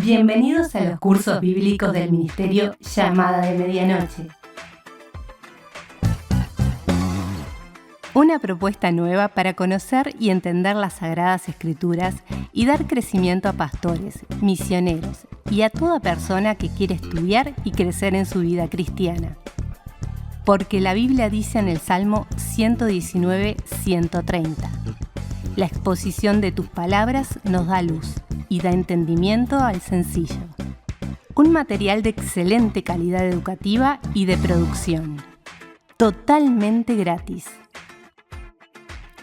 Bienvenidos a los cursos bíblicos del Ministerio Llamada de Medianoche. Una propuesta nueva para conocer y entender las Sagradas Escrituras y dar crecimiento a pastores, misioneros y a toda persona que quiere estudiar y crecer en su vida cristiana. Porque la Biblia dice en el Salmo 119:130: la exposición de tus palabras nos da luz y da entendimiento al sencillo. Un material de excelente calidad educativa y de producción. Totalmente gratis.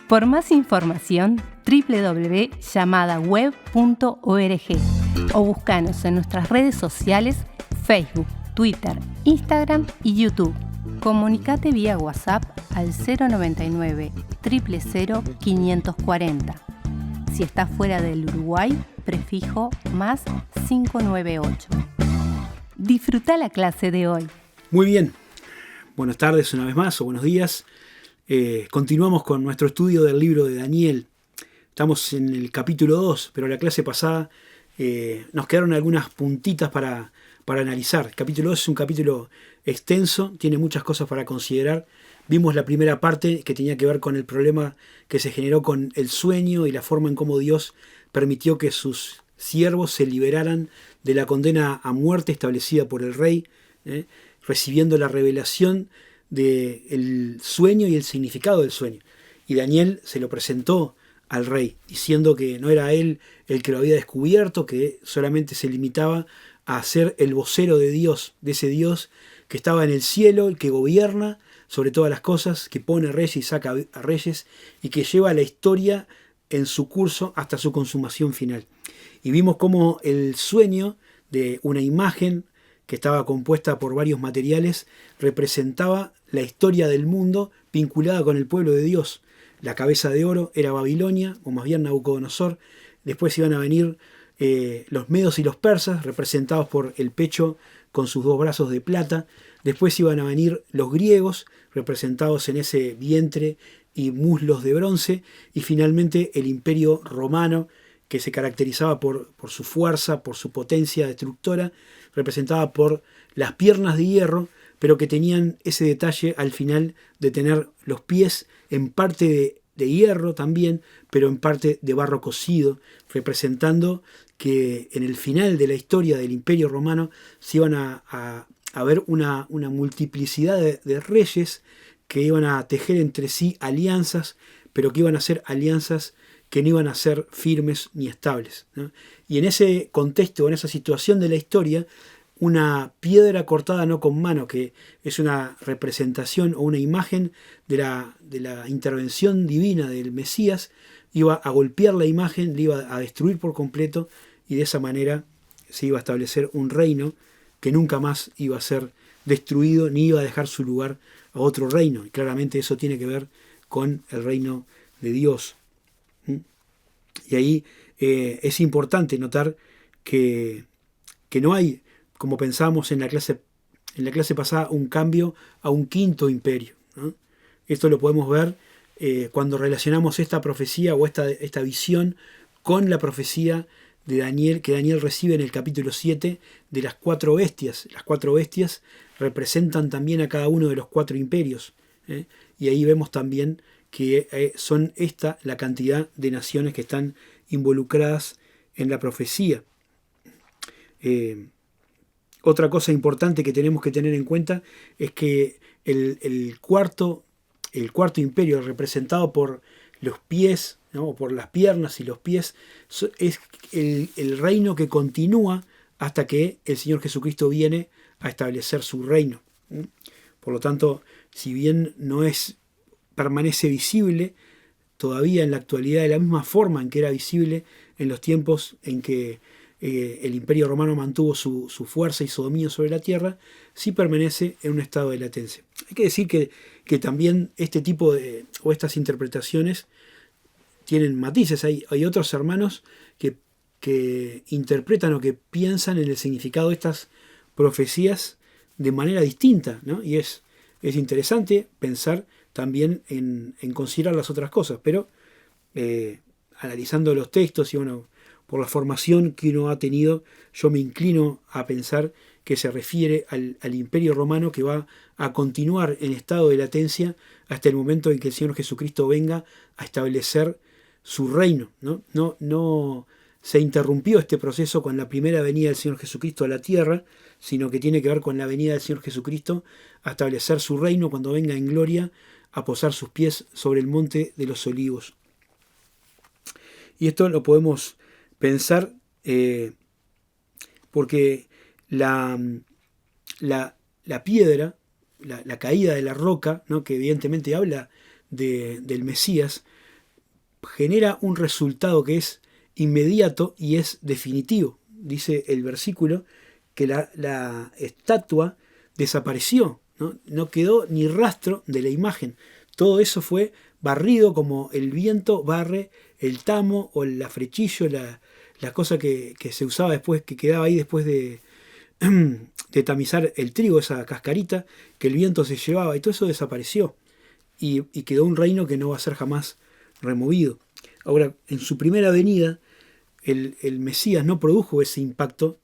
Por más información, www.llamadaweb.org o búscanos en nuestras redes sociales, Facebook, Twitter, Instagram y YouTube. Comunicate vía WhatsApp al 099 000 540. Si estás fuera del Uruguay, prefijo más 598. Disfruta la clase de hoy. Muy bien. Buenas tardes una vez más o buenos días. Continuamos con nuestro estudio del libro de Daniel. Estamos en el capítulo 2, pero la clase pasada nos quedaron algunas puntitas para analizar. El capítulo 2 es un capítulo extenso, tiene muchas cosas para considerar. Vimos la primera parte que tenía que ver con el problema que se generó con el sueño y la forma en cómo Dios permitió que sus siervos se liberaran de la condena a muerte establecida por el rey, recibiendo la revelación del sueño y el significado del sueño. Y Daniel se lo presentó al rey, diciendo que no era él el que lo había descubierto, que solamente se limitaba a ser el vocero de Dios, de ese Dios que estaba en el cielo, el que gobierna sobre todas las cosas, que pone reyes y saca a reyes, y que lleva la historia en su curso hasta su consumación final. Y vimos cómo el sueño de una imagen que estaba compuesta por varios materiales representaba la historia del mundo vinculada con el pueblo de Dios. La cabeza de oro era Babilonia, o más bien Nabucodonosor. Después iban a venir los medos y los persas, representados por el pecho con sus dos brazos de plata. Después iban a venir los griegos, representados en ese vientre y muslos de bronce. Y finalmente el imperio romano, que se caracterizaba por su fuerza, por su potencia destructora, representada por las piernas de hierro, pero que tenían ese detalle al final de tener los pies en parte de hierro también, pero en parte de barro cocido, representando que en el final de la historia del Imperio Romano se iban a ver una multiplicidad de reyes que iban a tejer entre sí alianzas, pero que iban a ser alianzas que no iban a ser firmes ni estables, ¿no? Y en ese contexto, en esa situación de la historia, una piedra cortada no con mano, que es una representación o una imagen de la intervención divina del Mesías, iba a golpear la imagen, le iba a destruir por completo, y de esa manera se iba a establecer un reino que nunca más iba a ser destruido ni iba a dejar su lugar a otro reino. Y claramente eso tiene que ver con el reino de Dios. Y ahí es importante notar que no hay, como pensábamos en la clase pasada, un cambio a un quinto imperio, ¿no? Esto lo podemos ver cuando relacionamos esta profecía o esta visión con la profecía de Daniel, que Daniel recibe en el capítulo 7 de las 4 bestias. Las 4 bestias representan también a cada uno de los 4 imperios, y ahí vemos también que son esta la cantidad de naciones que están involucradas en la profecía. Otra cosa importante que tenemos que tener en cuenta es que el cuarto imperio, representado por los pies, ¿no? O por las piernas y los pies, es el reino que continúa hasta que el Señor Jesucristo viene a establecer su reino. Por lo tanto, si bien no permanece visible todavía en la actualidad de la misma forma en que era visible en los tiempos en que el Imperio Romano mantuvo su fuerza y su dominio sobre la tierra, sí permanece en un estado de latencia. Hay que decir que también este tipo o estas interpretaciones tienen matices. Hay otros hermanos que interpretan o que piensan en el significado de estas profecías de manera distinta, ¿no? Y es interesante pensar también en considerar las otras cosas, pero analizando los textos y por la formación que uno ha tenido, yo me inclino a pensar que se refiere al Imperio Romano, que va a continuar en estado de latencia hasta el momento en que el Señor Jesucristo venga a establecer su reino. No se interrumpió este proceso con la primera venida del Señor Jesucristo a la tierra, sino que tiene que ver con la venida del Señor Jesucristo a establecer su reino cuando venga en gloria a posar sus pies sobre el monte de los olivos. Y esto lo podemos pensar porque la piedra, la caída de la roca, ¿no?, que evidentemente habla del Mesías, genera un resultado que es inmediato y es definitivo. Dice el versículo que la estatua desapareció, no quedó ni rastro de la imagen. Todo eso fue barrido como el viento barre el tamo o el afrechillo, la cosa que se usaba después, que quedaba ahí después de tamizar el trigo, esa cascarita que el viento se llevaba, y todo eso desapareció y quedó un reino que no va a ser jamás removido. Ahora, en su primera venida, el Mesías no produjo ese impacto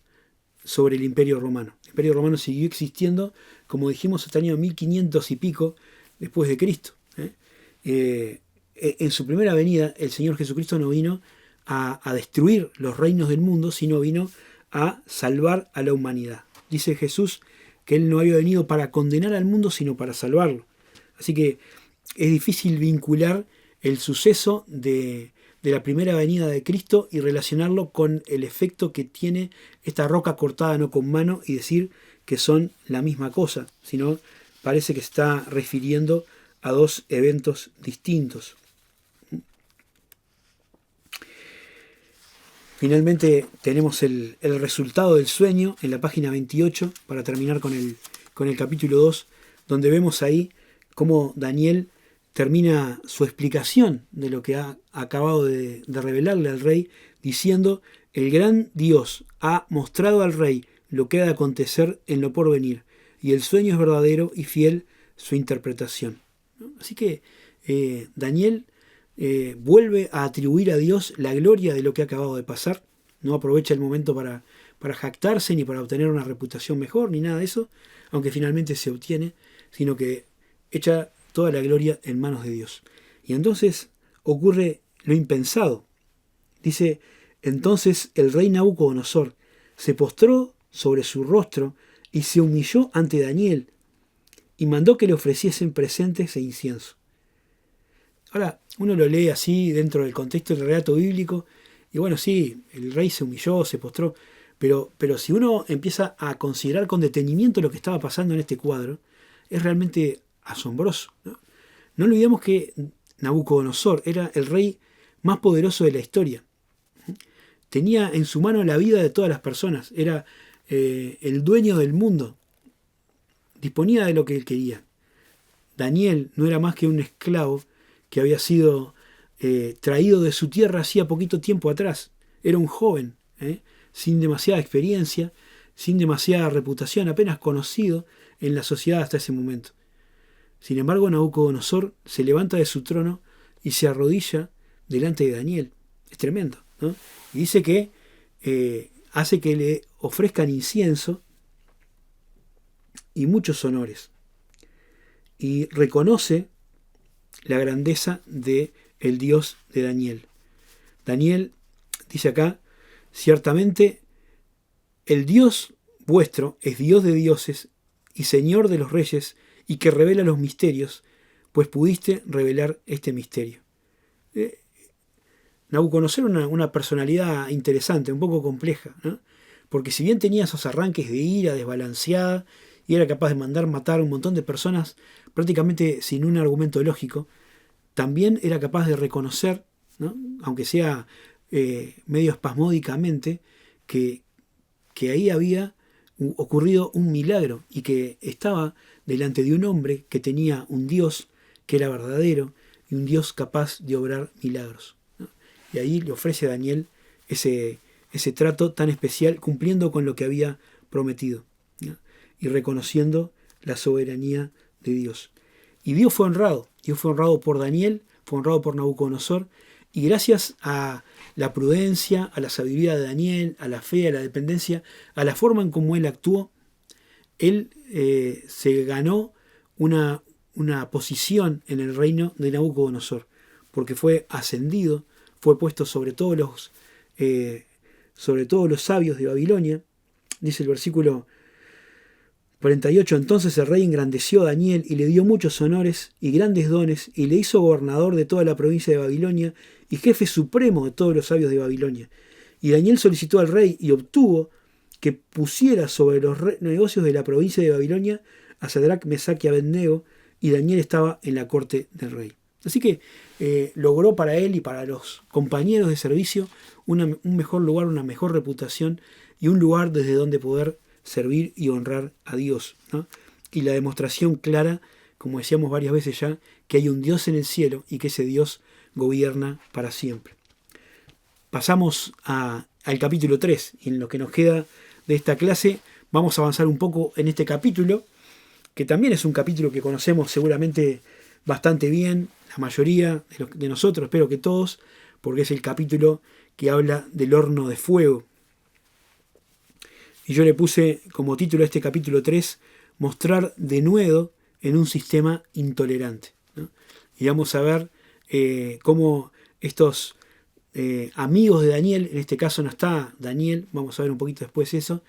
sobre el Imperio Romano. El Imperio Romano siguió existiendo, como dijimos, hasta el año 1500 y pico después de Cristo. En su primera venida, el Señor Jesucristo no vino a destruir los reinos del mundo, sino vino a salvar a la humanidad. Dice Jesús que Él no había venido para condenar al mundo, sino para salvarlo. Así que es difícil vincular el suceso de la primera venida de Cristo y relacionarlo con el efecto que tiene esta roca cortada no con mano y decir que son la misma cosa, sino parece que está refiriendo a dos eventos distintos. Finalmente tenemos el resultado del sueño en la página 28, para terminar con el capítulo 2, donde vemos ahí cómo Daniel termina su explicación de lo que ha acabado de revelarle al rey, diciendo: el gran Dios ha mostrado al rey lo que ha de acontecer en lo porvenir, y el sueño es verdadero y fiel su interpretación. Así que Daniel vuelve a atribuir a Dios la gloria de lo que ha acabado de pasar. No aprovecha el momento para jactarse, ni para obtener una reputación mejor, ni nada de eso, aunque finalmente se obtiene, sino que echa toda la gloria en manos de Dios. Y entonces ocurre lo impensado. Dice: entonces el rey Nabucodonosor se postró sobre su rostro y se humilló ante Daniel y mandó que le ofreciesen presentes e incienso. Ahora, uno lo lee así dentro del contexto del relato bíblico, y bueno, sí, el rey se humilló, se postró, pero si uno empieza a considerar con detenimiento lo que estaba pasando en este cuadro, es realmente asombroso. No olvidemos que Nabucodonosor era el rey más poderoso de la historia. Tenía en su mano la vida de todas las personas, era el dueño del mundo, disponía de lo que él quería. Daniel no era más que un esclavo que había sido traído de su tierra hacía poquito tiempo atrás. Era un joven, sin demasiada experiencia, sin demasiada reputación, apenas conocido en la sociedad hasta ese momento. Sin embargo, Nabucodonosor se levanta de su trono y se arrodilla delante de Daniel. Es tremendo, ¿no? Y dice que hace que le ofrezcan incienso y muchos honores. Y reconoce la grandeza de el Dios de Daniel. Daniel dice acá: ciertamente el Dios vuestro es Dios de dioses y Señor de los reyes, y que revela los misterios, pues pudiste revelar este misterio. Nabucodonosor era una personalidad interesante, un poco compleja, ¿no? Porque si bien tenía esos arranques de ira desbalanceada y era capaz de mandar matar a un montón de personas prácticamente sin un argumento lógico, también era capaz de reconocer, ¿no?, aunque sea medio espasmódicamente, que ahí había ocurrido un milagro y que estaba delante de un hombre que tenía un Dios que era verdadero y un Dios capaz de obrar milagros, ¿no? Y ahí le ofrece a Daniel ese trato tan especial, cumpliendo con lo que había prometido, ¿no?, y reconociendo la soberanía de Dios. Y Dios fue honrado por Daniel, fue honrado por Nabucodonosor, Y gracias a la prudencia, a la sabiduría de Daniel, a la fe, a la dependencia, a la forma en cómo él actuó, él se ganó una posición en el reino de Nabucodonosor, porque fue ascendido, fue puesto sobre todos los sabios de Babilonia. Dice el versículo 48, entonces el rey engrandeció a Daniel y le dio muchos honores y grandes dones y le hizo gobernador de toda la provincia de Babilonia y jefe supremo de todos los sabios de Babilonia. Y Daniel solicitó al rey y obtuvo que pusiera sobre los negocios de la provincia de Babilonia a Sadrach, Mesach y Abednego, y Daniel estaba en la corte del rey. Así que logró para él y para los compañeros de servicio un mejor lugar, una mejor reputación y un lugar desde donde poder servir y honrar a Dios, ¿no? Y la demostración clara, como decíamos varias veces ya, que hay un Dios en el cielo y que ese Dios gobierna para siempre. Pasamos al capítulo 3, y en lo que nos queda de esta clase vamos a avanzar un poco en este capítulo, que también es un capítulo que conocemos seguramente bastante bien, la mayoría de nosotros, espero que todos, porque es el capítulo que habla del horno de fuego. Y yo le puse como título a este capítulo 3, mostrar denuedo en un sistema intolerante, ¿no? Y vamos a ver cómo estos amigos de Daniel, en este caso no está Daniel, vamos a ver un poquito después eso,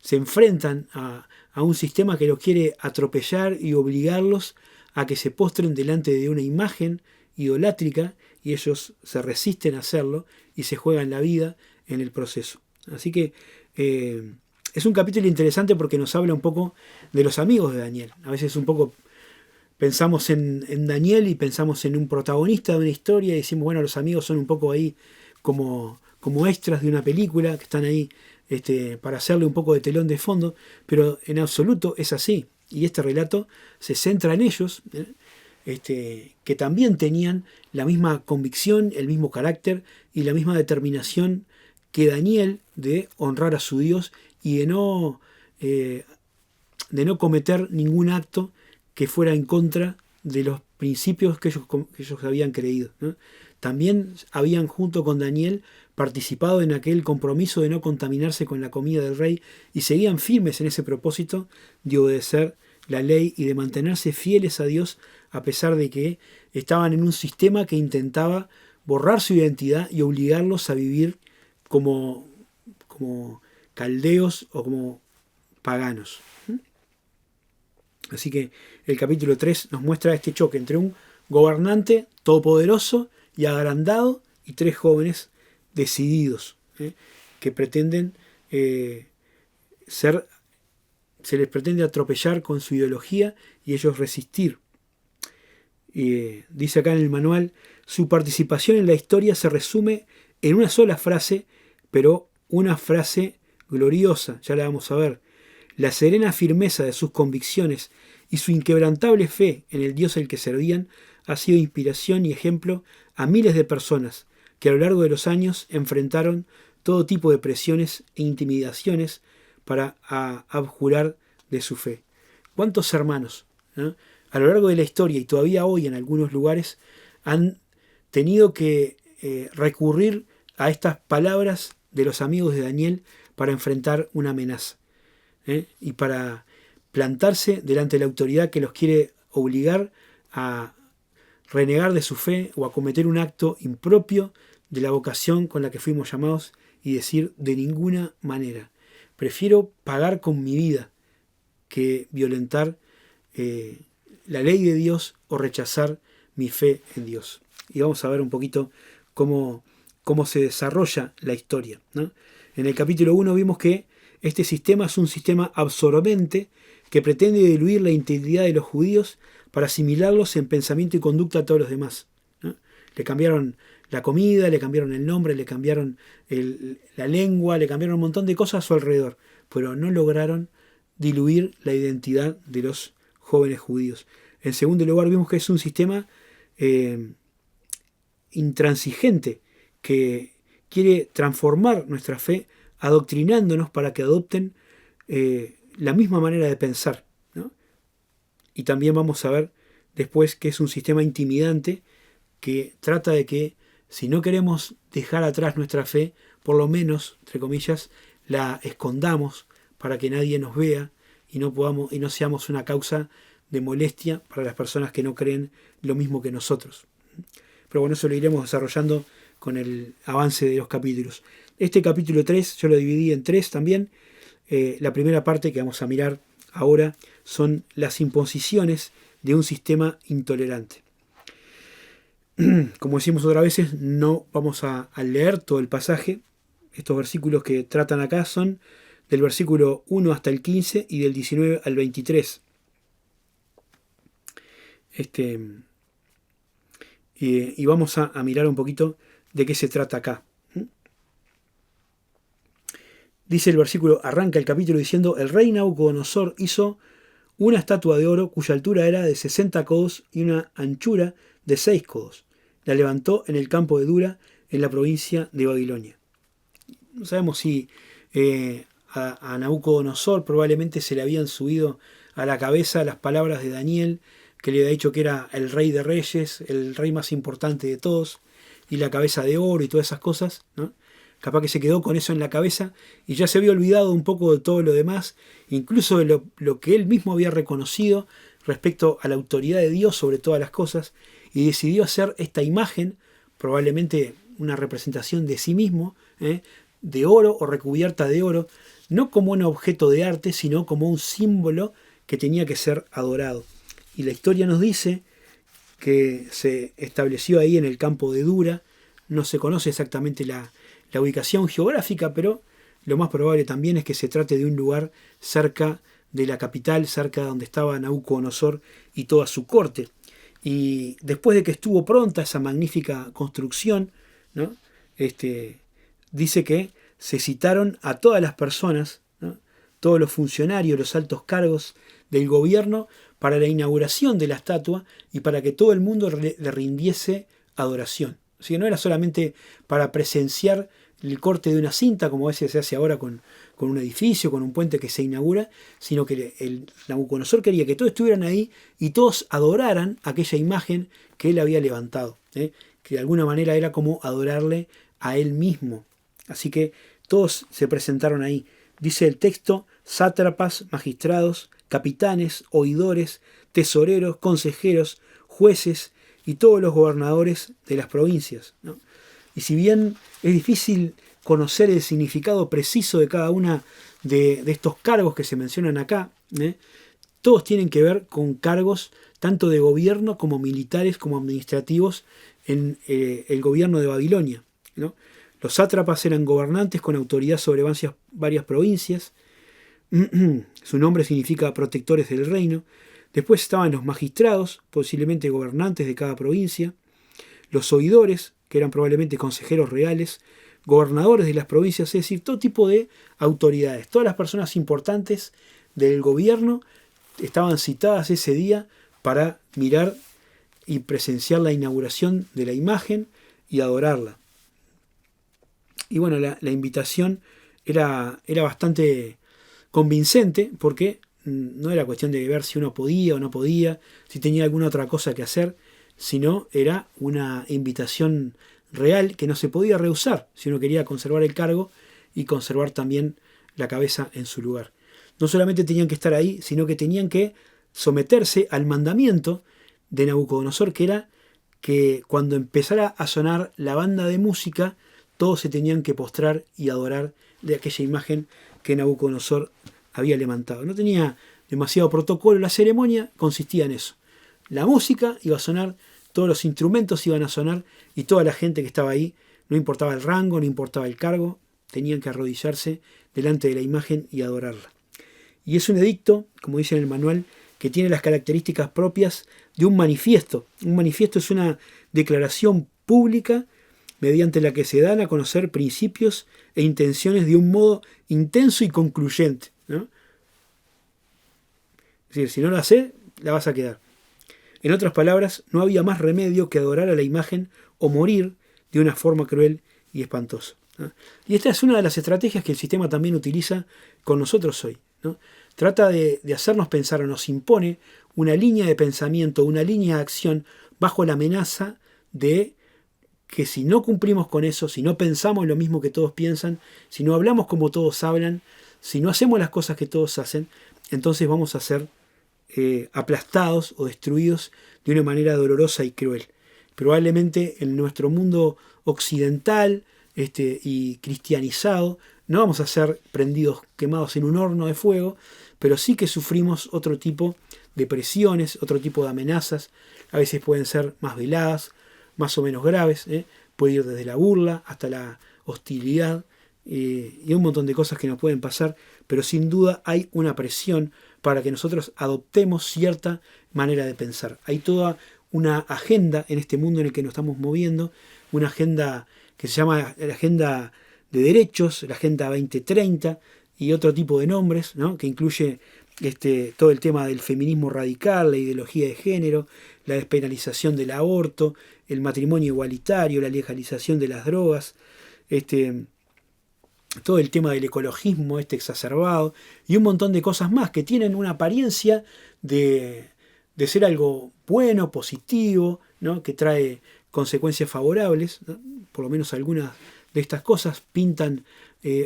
se enfrentan a un sistema que los quiere atropellar y obligarlos a que se postren delante de una imagen idolátrica, y ellos se resisten a hacerlo y se juegan la vida en el proceso. Así que es un capítulo interesante porque nos habla un poco de los amigos de Daniel. A veces un poco pensamos en Daniel y pensamos en un protagonista de una historia y decimos, bueno, los amigos son un poco ahí como extras de una película, que están ahí para hacerle un poco de telón de fondo, pero en absoluto es así. Y este relato se centra en ellos, que también tenían la misma convicción, el mismo carácter y la misma determinación que Daniel de honrar a su Dios y de no cometer ningún acto que fuera en contra de los principios que ellos habían creído, ¿no? También habían, junto con Daniel, participado en aquel compromiso de no contaminarse con la comida del rey y seguían firmes en ese propósito de obedecer la ley y de mantenerse fieles a Dios a pesar de que estaban en un sistema que intentaba borrar su identidad y obligarlos a vivir como caldeos o como paganos. Así que el capítulo 3 nos muestra este choque entre un gobernante todopoderoso y agrandado y tres jóvenes decididos, que pretenden se les pretende atropellar con su ideología y ellos resistir. Dice acá en el manual, su participación en la historia se resume en una sola frase, pero una frase gloriosa, ya la vamos a ver. La serena firmeza de sus convicciones y su inquebrantable fe en el Dios al que servían ha sido inspiración y ejemplo a miles de personas que a lo largo de los años enfrentaron todo tipo de presiones e intimidaciones para abjurar de su fe. ¿Cuántos hermanos, ¿no?, a lo largo de la historia y todavía hoy en algunos lugares han tenido que recurrir a estas palabras de los amigos de Daniel para enfrentar una amenaza, y para plantarse delante de la autoridad que los quiere obligar a renegar de su fe o a cometer un acto impropio de la vocación con la que fuimos llamados y decir de ninguna manera, prefiero pagar con mi vida que violentar la ley de Dios o rechazar mi fe en Dios. Y vamos a ver un poquito cómo se desarrolla la historia, ¿no? En el capítulo 1 vimos que este sistema es un sistema absorbente que pretende diluir la integridad de los judíos para asimilarlos en pensamiento y conducta a todos los demás, ¿no? Le cambiaron la comida, le cambiaron el nombre, le cambiaron la lengua, le cambiaron un montón de cosas a su alrededor, pero no lograron diluir la identidad de los jóvenes judíos. En segundo lugar, vimos que es un sistema intransigente que quiere transformar nuestra fe adoctrinándonos para que adopten la misma manera de pensar, ¿no? Y también vamos a ver después que es un sistema intimidante que trata de que si no queremos dejar atrás nuestra fe, por lo menos, entre comillas, la escondamos para que nadie nos vea y no seamos una causa de molestia para las personas que no creen lo mismo que nosotros. Pero bueno, eso lo iremos desarrollando con el avance de los capítulos. Este capítulo 3 yo lo dividí en 3 también. La primera parte que vamos a mirar ahora son las imposiciones de un sistema intolerante. Como decimos otras veces, no vamos a leer todo el pasaje. Estos versículos que tratan acá son del versículo 1 hasta el 15 y del 19 al 23. Y vamos a mirar un poquito de qué se trata acá. Dice el versículo, arranca el capítulo diciendo, el rey Nabucodonosor hizo una estatua de oro cuya altura era de 60 codos y una anchura de 6 codos. La levantó en el campo de Dura, en la provincia de Babilonia. No sabemos si a Nabucodonosor probablemente se le habían subido a la cabeza las palabras de Daniel, que le había dicho que era el rey de reyes, el rey más importante de todos, y la cabeza de oro y todas esas cosas, ¿no? Capaz que se quedó con eso en la cabeza y ya se había olvidado un poco de todo lo demás, incluso de lo que él mismo había reconocido respecto a la autoridad de Dios sobre todas las cosas, y decidió hacer esta imagen, probablemente una representación de sí mismo, de oro o recubierta de oro, no como un objeto de arte, sino como un símbolo que tenía que ser adorado. Y la historia nos dice que se estableció ahí en el campo de Dura. No se conoce exactamente la ubicación geográfica, pero lo más probable también es que se trate de un lugar cerca de la capital, cerca de donde estaba Nabucodonosor y toda su corte. Y después de que estuvo pronta esa magnífica construcción, ¿no? Dice que se citaron a todas las personas, ¿no? Todos los funcionarios, los altos cargos del gobierno, para la inauguración de la estatua y para que todo el mundo le rindiese adoración. O sea, no era solamente para presenciar el corte de una cinta, como a veces se hace ahora con un edificio, con un puente que se inaugura, sino que el Nabucodonosor quería que todos estuvieran ahí y todos adoraran aquella imagen que él había levantado, que de alguna manera era como adorarle a él mismo. Así que todos se presentaron ahí. Dice el texto, sátrapas, magistrados, capitanes, oidores, tesoreros, consejeros, jueces y todos los gobernadores de las provincias, ¿no? Y si bien es difícil conocer el significado preciso de cada una de estos cargos que se mencionan acá, todos tienen que ver con cargos tanto de gobierno como militares como administrativos en el gobierno de Babilonia, ¿no? Los sátrapas eran gobernantes con autoridad sobre varias provincias. Su nombre significa protectores del reino. Después estaban los magistrados, posiblemente gobernantes de cada provincia. Los oidores, que eran probablemente consejeros reales. Gobernadores de las provincias, es decir, todo tipo de autoridades. Todas las personas importantes del gobierno estaban citadas ese día para mirar y presenciar la inauguración de la imagen y adorarla. Y bueno, la invitación era bastante convincente, porque no era cuestión de ver si uno podía o no podía, si tenía alguna otra cosa que hacer, sino era una invitación real que no se podía rehusar si uno quería conservar el cargo y conservar también la cabeza en su lugar. No solamente tenían que estar ahí, sino que tenían que someterse al mandamiento de Nabucodonosor, que era que cuando empezara a sonar la banda de música, todos se tenían que postrar y adorar de aquella imagen que Nabucodonosor había levantado. No tenía demasiado protocolo, la ceremonia consistía en eso. La música iba a sonar, todos los instrumentos iban a sonar y toda la gente que estaba ahí, no importaba el rango, no importaba el cargo, tenían que arrodillarse delante de la imagen y adorarla. Y es un edicto, como dice en el manual, que tiene las características propias de un manifiesto. Un manifiesto es una declaración pública mediante la que se dan a conocer principios e intenciones de un modo intenso y concluyente, ¿no? Es decir, si no lo haces, la vas a quedar. En otras palabras, no había más remedio que adorar a la imagen o morir de una forma cruel y espantosa, ¿no? Y esta es una de las estrategias que el sistema también utiliza con nosotros hoy, ¿no? Trata de hacernos pensar o nos impone una línea de pensamiento, una línea de acción bajo la amenaza de que si no cumplimos con eso, si no pensamos lo mismo que todos piensan, si no hablamos como todos hablan, si no hacemos las cosas que todos hacen, entonces vamos a ser aplastados o destruidos de una manera dolorosa y cruel. Probablemente en nuestro mundo occidental y cristianizado no vamos a ser prendidos, quemados en un horno de fuego, pero sí que sufrimos otro tipo de presiones, otro tipo de amenazas. A veces pueden ser más veladas, más o menos graves, puede ir desde la burla hasta la hostilidad y un montón de cosas que nos pueden pasar, pero sin duda hay una presión para que nosotros adoptemos cierta manera de pensar. Hay toda una agenda en este mundo en el que nos estamos moviendo, una agenda que se llama la agenda de derechos, la agenda 2030 y otro tipo de nombres, ¿no? Que incluye todo el tema del feminismo radical, la ideología de género, la despenalización del aborto, el matrimonio igualitario, la legalización de las drogas, todo el tema del ecologismo exacerbado y un montón de cosas más que tienen una apariencia de ser algo bueno, positivo, ¿no? Que trae consecuencias favorables, ¿no? Por lo menos algunas de estas cosas pintan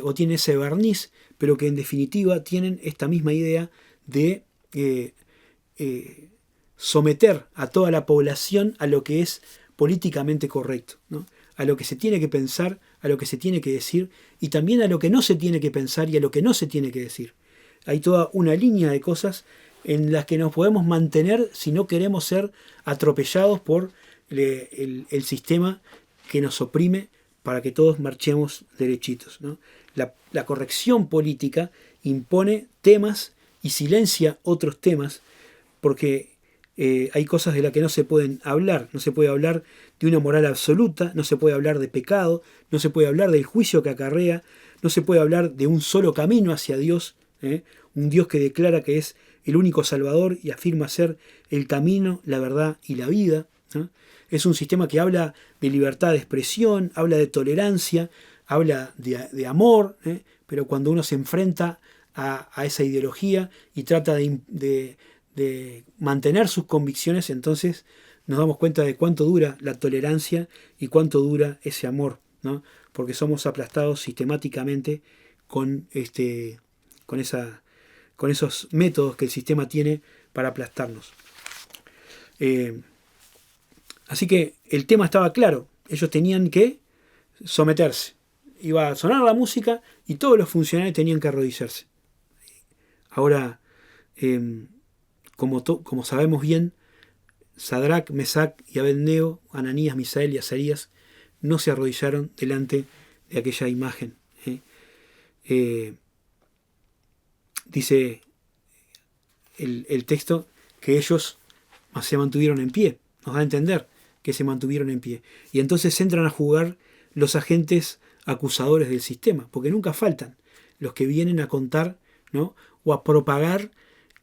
o tienen ese barniz, pero que en definitiva tienen esta misma idea de someter a toda la población a lo que es políticamente correcto, ¿no? A lo que se tiene que pensar, a lo que se tiene que decir y también a lo que no se tiene que pensar y a lo que no se tiene que decir. Hay toda una línea de cosas en las que nos podemos mantener si no queremos ser atropellados por el sistema que nos oprime para que todos marchemos derechitos, ¿no? La corrección política impone temas y silencia otros temas porque hay cosas de las que no se pueden hablar. No se puede hablar de una moral absoluta, no se puede hablar de pecado, no se puede hablar del juicio que acarrea, no se puede hablar de un solo camino hacia Dios, un Dios que declara que es el único Salvador y afirma ser el camino, la verdad y la vida, ¿no? Es un sistema que habla de libertad de expresión, habla de tolerancia, habla de amor, pero cuando uno se enfrenta a esa ideología y trata de mantener sus convicciones, entonces nos damos cuenta de cuánto dura la tolerancia y cuánto dura ese amor, ¿no? Porque somos aplastados sistemáticamente con esos métodos que el sistema tiene para aplastarnos. Así que el tema estaba claro, ellos tenían que someterse. Iba a sonar la música y todos los funcionarios tenían que arrodillarse. Ahora, como sabemos bien, Sadrac, Mesac y Abednego, Ananías, Misael y Azarías no se arrodillaron delante de aquella imagen. Dice el texto que ellos se mantuvieron en pie. Nos da a entender que se mantuvieron en pie. Y entonces entran a jugar los agentes acusadores del sistema, porque nunca faltan los que vienen a contar, ¿no? O a propagar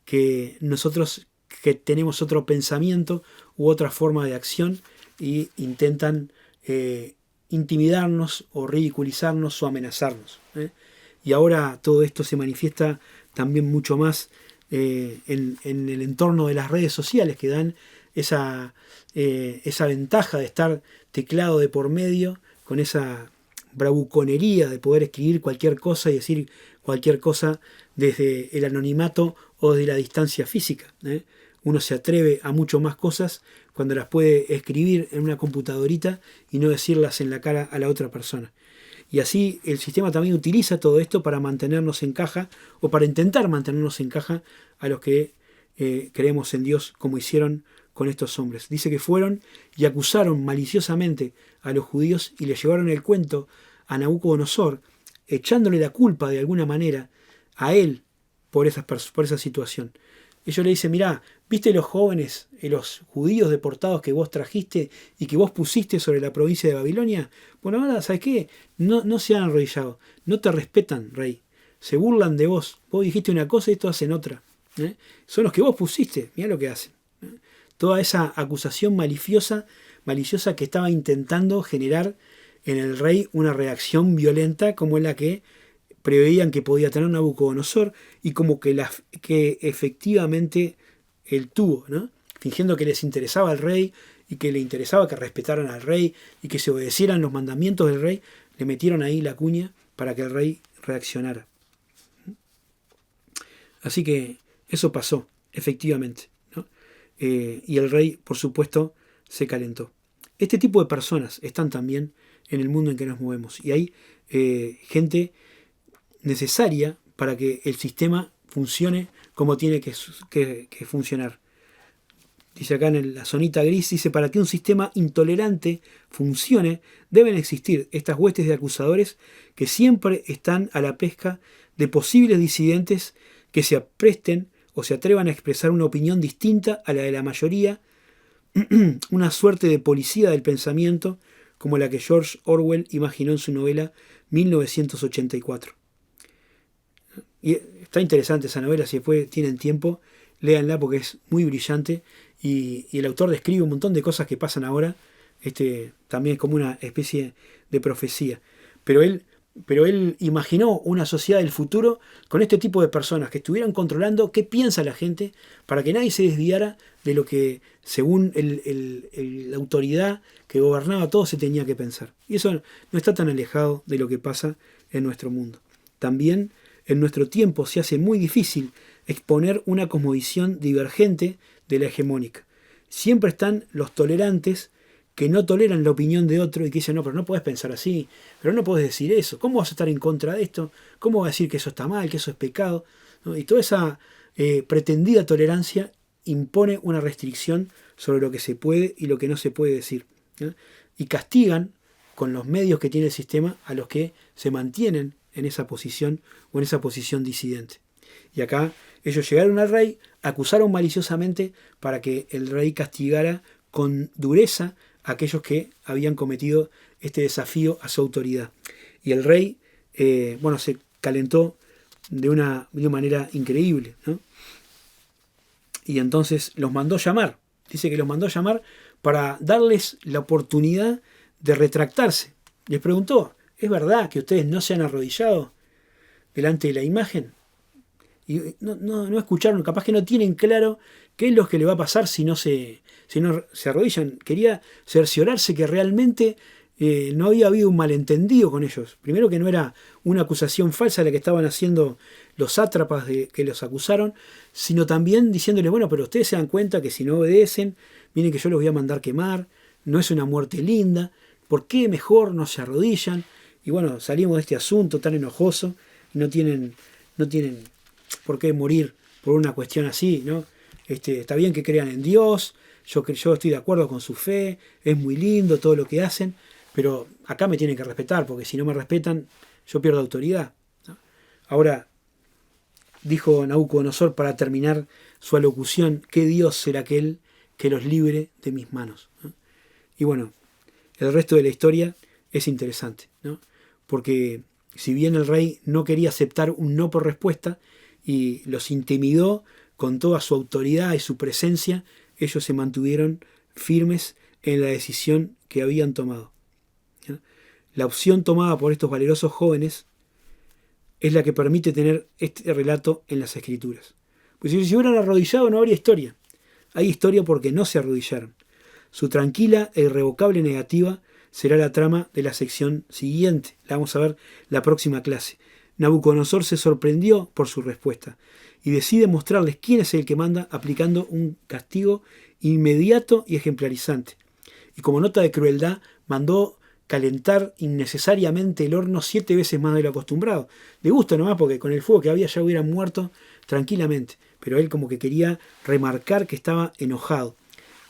que nosotros que tenemos otro pensamiento u otra forma de acción y intentan intimidarnos o ridiculizarnos o amenazarnos. Y ahora todo esto se manifiesta también mucho más en el entorno de las redes sociales que dan esa ventaja de estar teclado de por medio con esa bravuconería de poder escribir cualquier cosa y decir cualquier cosa desde el anonimato o desde la distancia física. Uno se atreve a mucho más cosas cuando las puede escribir en una computadorita y no decirlas en la cara a la otra persona. Y así el sistema también utiliza todo esto para mantenernos en caja o para intentar mantenernos en caja a los que creemos en Dios como hicieron con estos hombres. Dice que fueron y acusaron maliciosamente a los judíos y le llevaron el cuento a Nabucodonosor, echándole la culpa de alguna manera a él por esa situación. Ellos le dicen, mirá, ¿viste los jóvenes, los judíos deportados que vos trajiste y que vos pusiste sobre la provincia de Babilonia? Bueno, ahora, ¿sabes qué? No se han arrodillado, no te respetan, rey. Se burlan de vos. Vos dijiste una cosa y estos hacen otra. Son los que vos pusiste, mirá lo que hacen. Toda esa acusación maliciosa que estaba intentando generar en el rey una reacción violenta como la que preveían que podía tener Nabucodonosor y como que efectivamente él tuvo, ¿no? Fingiendo que les interesaba al rey y que le interesaba que respetaran al rey y que se obedecieran los mandamientos del rey, le metieron ahí la cuña para que el rey reaccionara. Así que eso pasó, efectivamente, ¿no? Y el rey, por supuesto, se calentó. Este tipo de personas están también en el mundo en que nos movemos. Y hay gente necesaria para que el sistema funcione como tiene que funcionar. Dice acá en la zonita gris, dice, para que un sistema intolerante funcione, deben existir estas huestes de acusadores que siempre están a la pesca de posibles disidentes que se apresten o se atrevan a expresar una opinión distinta a la de la mayoría, una suerte de policía del pensamiento como la que George Orwell imaginó en su novela 1984. Y está interesante esa novela, si después tienen tiempo, léanla porque es muy brillante y el autor describe un montón de cosas que pasan ahora, también es como una especie de profecía. Pero él imaginó una sociedad del futuro con este tipo de personas que estuvieran controlando qué piensa la gente para que nadie se desviara de lo que, según la autoridad que gobernaba todo, se tenía que pensar. Y eso no está tan alejado de lo que pasa en nuestro mundo. También en nuestro tiempo se hace muy difícil exponer una cosmovisión divergente de la hegemónica. Siempre están los tolerantes que no toleran la opinión de otro y que dicen, no, pero no podés pensar así, pero no podés decir eso, ¿cómo vas a estar en contra de esto? ¿Cómo vas a decir que eso está mal, que eso es pecado? ¿No? Y toda esa pretendida tolerancia impone una restricción sobre lo que se puede y lo que no se puede decir, ¿no? Y castigan con los medios que tiene el sistema a los que se mantienen en esa posición o en esa posición disidente. Y acá ellos llegaron al rey, acusaron maliciosamente para que el rey castigara con dureza a aquellos que habían cometido este desafío a su autoridad. Y el rey, se calentó de una manera increíble, ¿no? Y entonces los mandó llamar. Dice que los mandó llamar para darles la oportunidad de retractarse. Les preguntó, ¿es verdad que ustedes no se han arrodillado delante de la imagen? Y no escucharon, capaz que no tienen claro qué es lo que le va a pasar si no se arrodillan. Quería cerciorarse que realmente no había habido un malentendido con ellos. Primero, que no era una acusación falsa la que estaban haciendo los sátrapas que los acusaron, sino también diciéndoles, bueno, pero ustedes se dan cuenta que si no obedecen, miren que yo los voy a mandar quemar, no es una muerte linda, ¿por qué mejor no se arrodillan? Y bueno, salimos de este asunto tan enojoso y no tienen por qué morir por una cuestión así, ¿no? Está bien que crean en Dios, yo estoy de acuerdo con su fe, es muy lindo todo lo que hacen, pero acá me tienen que respetar, porque si no me respetan, yo pierdo autoridad, ¿no? Ahora, dijo Nabucodonosor para terminar su alocución, ¿qué Dios será aquel que los libre de mis manos? ¿No? Y bueno, el resto de la historia es interesante, ¿no? Porque si bien el rey no quería aceptar un no por respuesta y los intimidó con toda su autoridad y su presencia, ellos se mantuvieron firmes en la decisión que habían tomado. ¿Ya? La opción tomada por estos valerosos jóvenes es la que permite tener este relato en las Escrituras. Pues si se hubieran arrodillado no habría historia. Hay historia porque no se arrodillaron. Su tranquila e irrevocable negativa será la trama de la sección siguiente. La vamos a ver la próxima clase. Nabucodonosor se sorprendió por su respuesta y decide mostrarles quién es el que manda, aplicando un castigo inmediato y ejemplarizante. Y como nota de crueldad, mandó calentar innecesariamente el horno 7 veces más de lo acostumbrado. Le gusta nomás porque con el fuego que había ya hubieran muerto tranquilamente, pero él como que quería remarcar que estaba enojado.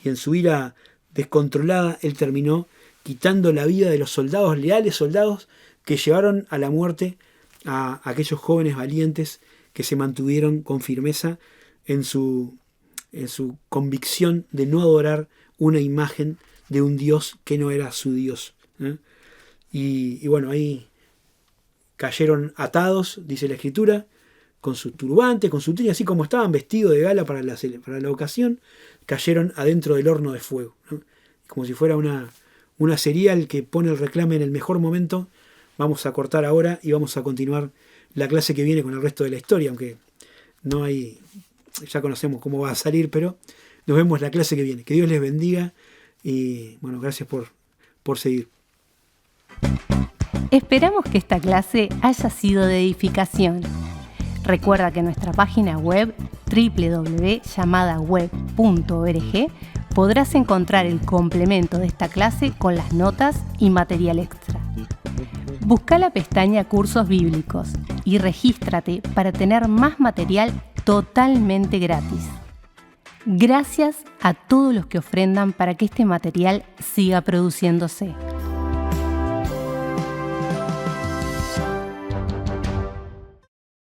Y en su ira descontrolada, él terminó quitando la vida de los soldados, leales soldados, que llevaron a la muerte a aquellos jóvenes valientes que se mantuvieron con firmeza en su convicción de no adorar una imagen de un Dios que no era su Dios, ¿eh? Y bueno, ahí cayeron atados, dice la Escritura, con su turbante, con su triña, así como estaban vestidos de gala para la ocasión, cayeron adentro del horno de fuego, ¿no? Como si fuera una serial que pone el reclame en el mejor momento. Vamos a cortar ahora y vamos a continuar la clase que viene con el resto de la historia, aunque no hay, ya conocemos cómo va a salir, pero nos vemos la clase que viene. Que Dios les bendiga Y bueno, gracias por seguir. Esperamos que esta clase haya sido de edificación. Recuerda que en nuestra página web www.llamadaweb.org podrás encontrar el complemento de esta clase con las notas y material extra. Busca la pestaña Cursos Bíblicos y regístrate para tener más material totalmente gratis. Gracias a todos los que ofrendan para que este material siga produciéndose.